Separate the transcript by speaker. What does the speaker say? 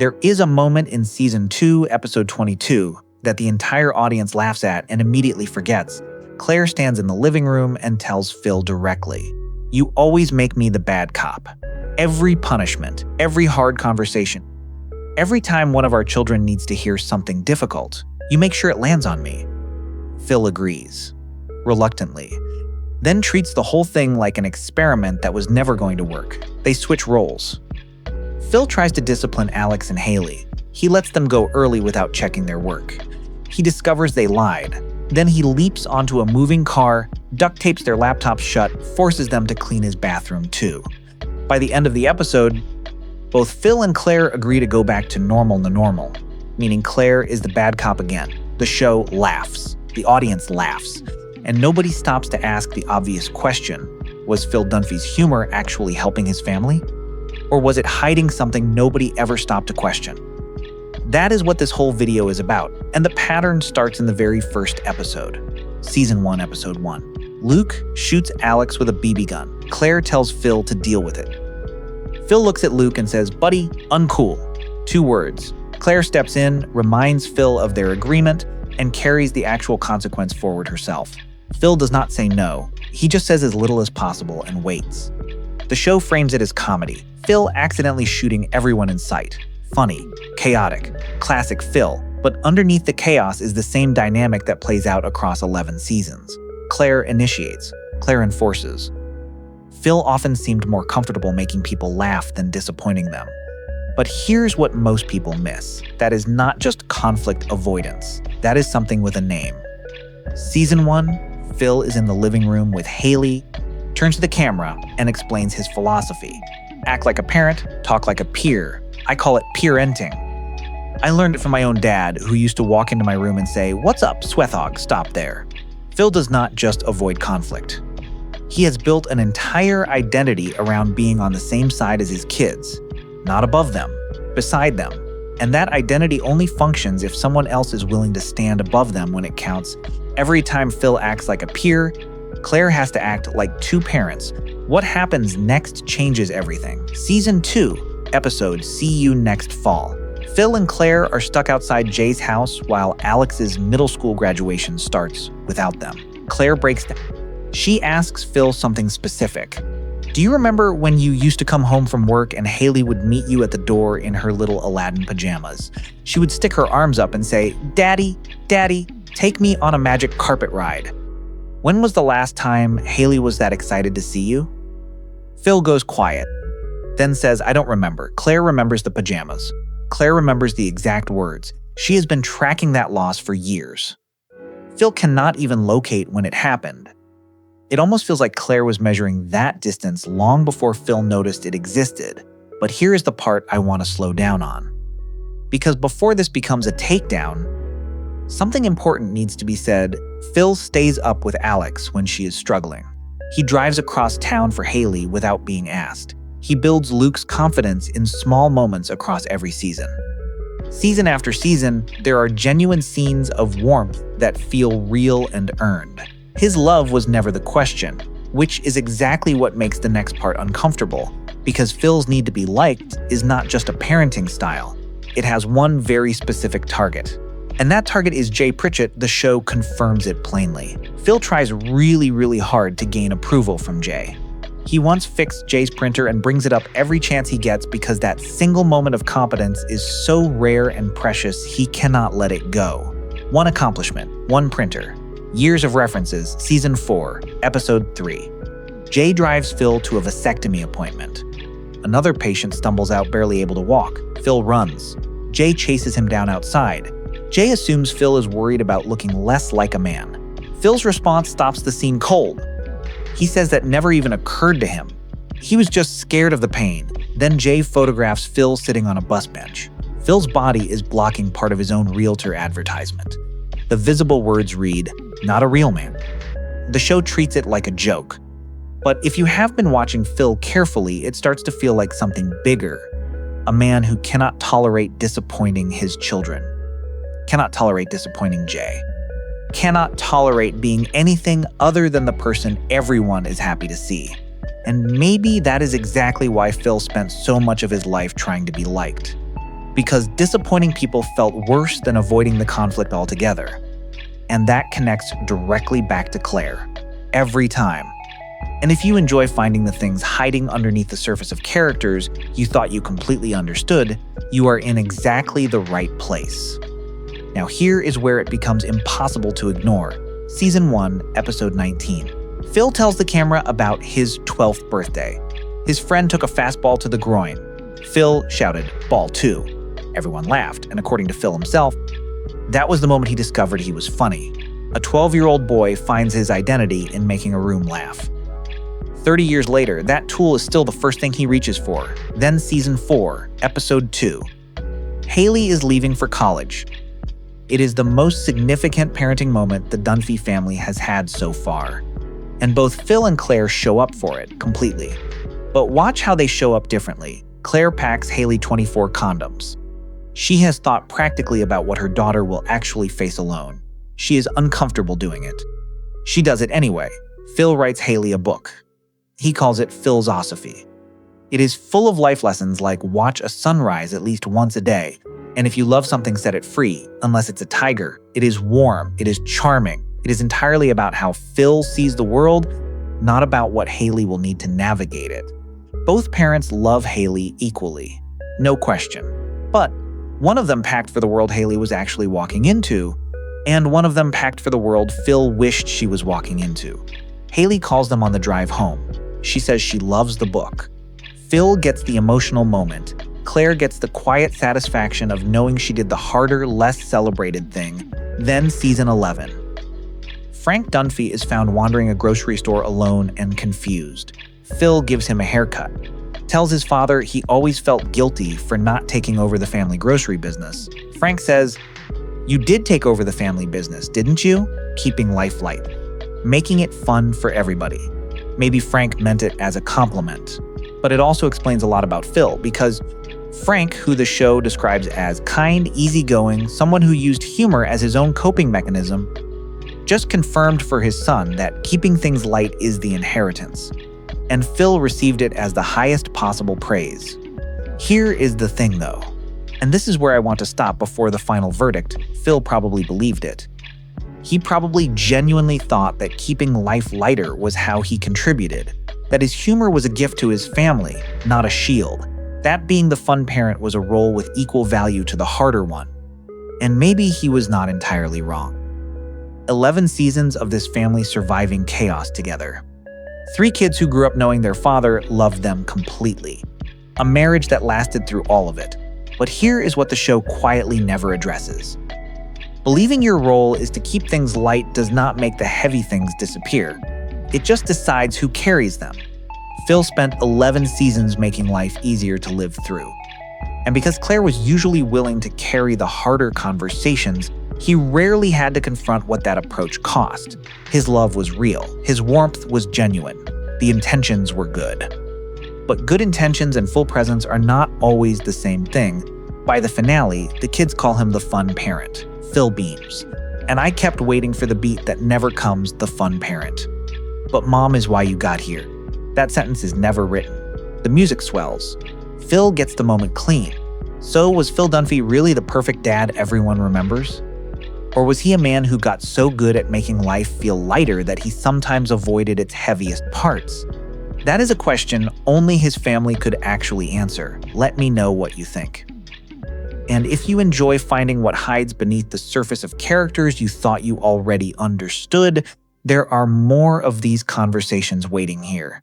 Speaker 1: There is a moment in Season 2, Episode 22, that the entire audience laughs at and immediately forgets. Claire stands in the living room and tells Phil directly, "You always make me the bad cop. Every punishment, every hard conversation, every time one of our children needs to hear something difficult, you make sure it lands on me." Phil agrees, reluctantly, then treats the whole thing like an experiment that was never going to work. They switch roles. Phil tries to discipline Alex and Haley. He lets them go early without checking their work. He discovers they lied. Then he leaps onto a moving car, duct tapes their laptops shut, forces them to clean his bathroom too. By the end of the episode, both Phil and Claire agree to go back to normal, meaning Claire is the bad cop again. The show laughs. The audience laughs. And nobody stops to ask the obvious question: was Phil Dunphy's humor actually helping his family? Or was it hiding something nobody ever stopped to question? That is what this whole video is about, and the pattern starts in the very first episode. Season 1, Episode 1. Luke shoots Alex with a BB gun. Claire tells Phil to deal with it. Phil looks at Luke and says, "Buddy, uncool." 2 words. Claire steps in, reminds Phil of their agreement, and carries the actual consequence forward herself. Phil does not say no. He just says as little as possible and waits. The show frames it as comedy. Phil accidentally shooting everyone in sight. Funny, chaotic, classic Phil, but underneath the chaos is the same dynamic that plays out across 11 seasons. Claire initiates, Claire enforces. Phil often seemed more comfortable making people laugh than disappointing them. But here's what most people miss. That is not just conflict avoidance. That is something with a name. Season 1, Phil is in the living room with Haley, turns to the camera, and explains his philosophy. Act like a parent, talk like a peer. I call it peerenting. I learned it from my own dad, who used to walk into my room and say, "What's up, Swethog? Stop there." Phil does not just avoid conflict. He has built an entire identity around being on the same side as his kids, not above them, beside them. And that identity only functions if someone else is willing to stand above them when it counts. Every time Phil acts like a peer, Claire has to act like 2 parents. What happens next changes everything. Season 2, Episode See You Next Fall. Phil and Claire are stuck outside Jay's house while Alex's middle school graduation starts without them. Claire breaks down. She asks Phil something specific. "Do you remember when you used to come home from work and Haley would meet you at the door in her little Aladdin pajamas? She would stick her arms up and say, 'Daddy, Daddy, take me on a magic carpet ride.' When was the last time Haley was that excited to see you?" Phil goes quiet, then says, "I don't remember." Claire remembers the pajamas. Claire remembers the exact words. She has been tracking that loss for years. Phil cannot even locate when it happened. It almost feels like Claire was measuring that distance long before Phil noticed it existed. But here is the part I want to slow down on. Because before this becomes a takedown, something important needs to be said. Phil stays up with Alex when she is struggling. He drives across town for Haley without being asked. He builds Luke's confidence in small moments across every season. Season after season, there are genuine scenes of warmth that feel real and earned. His love was never the question, which is exactly what makes the next part uncomfortable, because Phil's need to be liked is not just a parenting style. It has one very specific target. And that target is Jay Pritchett. The show confirms it plainly. Phil tries really hard to gain approval from Jay. He once fixed Jay's printer and brings it up every chance he gets because that single moment of competence is so rare and precious he cannot let it go. One accomplishment, one printer. Years of references, Season 4, Episode 3. Jay drives Phil to a vasectomy appointment. Another patient stumbles out barely able to walk. Phil runs. Jay chases him down outside. Jay assumes Phil is worried about looking less like a man. Phil's response stops the scene cold. He says that never even occurred to him. He was just scared of the pain. Then Jay photographs Phil sitting on a bus bench. Phil's body is blocking part of his own realtor advertisement. The visible words read, "Not a real man." The show treats it like a joke. But if you have been watching Phil carefully, it starts to feel like something bigger. A man who cannot tolerate disappointing his children. Cannot tolerate disappointing Jay. Cannot tolerate being anything other than the person everyone is happy to see. And maybe that is exactly why Phil spent so much of his life trying to be liked. because disappointing people felt worse than avoiding the conflict altogether. And that connects directly back to Claire, every time. And if you enjoy finding the things hiding underneath the surface of characters you thought you completely understood, you are in exactly the right place. Now here is where it becomes impossible to ignore. Season 1, Episode 19. Phil tells the camera about his 12th birthday. His friend took a fastball to the groin. Phil shouted, "Ball 2." Everyone laughed, and according to Phil himself, that was the moment he discovered he was funny. A 12-year-old boy finds his identity in making a room laugh. 30 years later, that tool is still the first thing he reaches for. Then Season 4, Episode 2. Haley is leaving for college. It is the most significant parenting moment the Dunphy family has had so far. And both Phil and Claire show up for it completely. But watch how they show up differently. Claire packs Haley 24 condoms. She has thought practically about what her daughter will actually face alone. She is uncomfortable doing it. She does it anyway. Phil writes Haley a book. He calls it Philosophy. It is full of life lessons like watch a sunrise at least once a day, and if you love something, set it free, unless it's a tiger. It is warm, it is charming. It is entirely about how Phil sees the world, not about what Haley will need to navigate it. Both parents love Haley equally, no question. But one of them packed for the world Haley was actually walking into, and one of them packed for the world Phil wished she was walking into. Haley calls them on the drive home. She says she loves the book. Phil gets the emotional moment. Claire gets the quiet satisfaction of knowing she did the harder, less celebrated thing. Then Season 11. Frank Dunphy is found wandering a grocery store alone and confused. Phil gives him a haircut. Tells his father he always felt guilty for not taking over the family grocery business. Frank says, "You did take over the family business, didn't you? Keeping life light. Making it fun for everybody." Maybe Frank meant it as a compliment. But it also explains a lot about Phil, because Frank, who the show describes as kind, easygoing, someone who used humor as his own coping mechanism, just confirmed for his son that keeping things light is the inheritance. And Phil received it as the highest possible praise. Here is the thing though, and this is where I want to stop before the final verdict. Phil probably believed it. He probably genuinely thought that keeping life lighter was how he contributed, that his humor was a gift to his family, not a shield, that being the fun parent was a role with equal value to the harder one. And maybe he was not entirely wrong. 11 seasons of this family surviving chaos together. 3 kids who grew up knowing their father loved them completely. A marriage that lasted through all of it. But here is what the show quietly never addresses. Believing your role is to keep things light does not make the heavy things disappear. It just decides who carries them. Phil spent 11 seasons making life easier to live through. And because Claire was usually willing to carry the harder conversations, he rarely had to confront what that approach cost. His love was real. His warmth was genuine. The intentions were good. But good intentions and full presence are not always the same thing. By the finale, the kids call him the fun parent. Phil beams. And I kept waiting for the beat that never comes, the fun parent. But mom is why you got here. That sentence is never written. The music swells. Phil gets the moment clean. So was Phil Dunphy really the perfect dad everyone remembers? Or was he a man who got so good at making life feel lighter that he sometimes avoided its heaviest parts? That is a question only his family could actually answer. Let me know what you think. And if you enjoy finding what hides beneath the surface of characters you thought you already understood, there are more of these conversations waiting here.